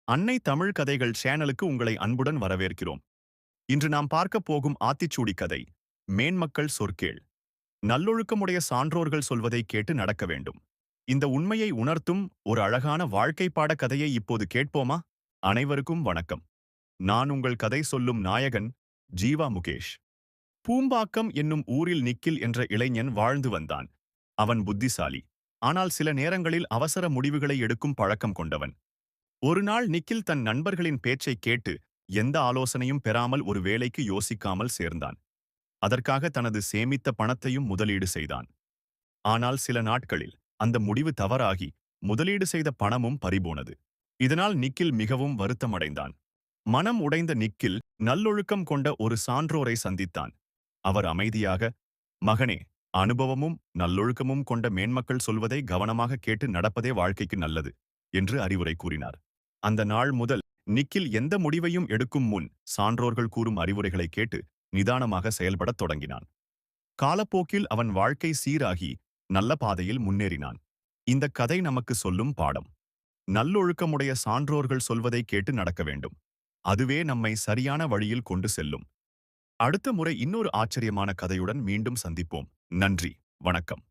அன்னை தமிழ் கதைகள் சேனலுக்கு உங்களை அன்புடன் வரவேற்கிறோம். இன்று நாம் பார்க்கப் போகும் ஆத்திச்சூடி கதை மேன்மக்கள் சொற்கேள். நல்லொழுக்கமுடைய சான்றோர்கள் சொல்வதை கேட்டு நடக்க வேண்டும். இந்த உண்மையை உணர்த்தும் ஒரு அழகான வாழ்க்கை பாட கதையை இப்போது கேட்போமா? அனைவருக்கும் வணக்கம். நான் உங்கள் கதை சொல்லும் நாயகன் ஜீவா முகேஷ். பூம்பாக்கம் என்னும் ஊரில் நிக்கில் என்ற இளைஞன் வாழ்ந்து வந்தான். அவன் புத்திசாலி, ஆனால் சில நேரங்களில் அவசர முடிவுகளை எடுக்கும் பழக்கம் கொண்டவன். ஒரு நாள் நிக்கில் தன் நண்பர்களின் பேச்சைக் கேட்டு எந்த ஆலோசனையும் பெறாமல் ஒரு வேலைக்கு யோசிக்காமல் சேர்ந்தான். அதற்காக தனது சேமித்த பணத்தையும் முதலீடு செய்தான். ஆனால் சில நாட்களில் அந்த முடிவு தவறாகி முதலீடு செய்த பணமும் பறிபோனது. இதனால் நிக்கில் மிகவும் வருத்தமடைந்தான். மனம் உடைந்த நிக்கில் நல்லொழுக்கம் கொண்ட ஒரு சான்றோரை சந்தித்தான். அவர் அமைதியாக, "மகனே, அனுபவமும் நல்லொழுக்கமும் கொண்ட மேன்மக்கள் சொல்வதை கவனமாக கேட்டு நடப்பதே வாழ்க்கைக்கு நல்லது" என்று அறிவுரை கூறினார். அந்த நாள் முதல் நிக்கில் எந்த முடிவையும் எடுக்கும் முன் சான்றோர்கள் கூறும் அறிவுரைகளை கேட்டு நிதானமாக செயல்படத் தொடங்கினான். காலப்போக்கில் அவன் வாழ்க்கை சீராகி நல்ல பாதையில் முன்னேறினான். இந்த கதை நமக்கு சொல்லும் பாடம்: நல்லொழுக்கமுடைய சான்றோர்கள் சொல்வதை கேட்டு நடக்க வேண்டும். அதுவே நம்மை சரியான வழியில் கொண்டு செல்லும். அடுத்த முறை இன்னொரு ஆச்சரியமான கதையுடன் மீண்டும் சந்திப்போம். நன்றி, வணக்கம்.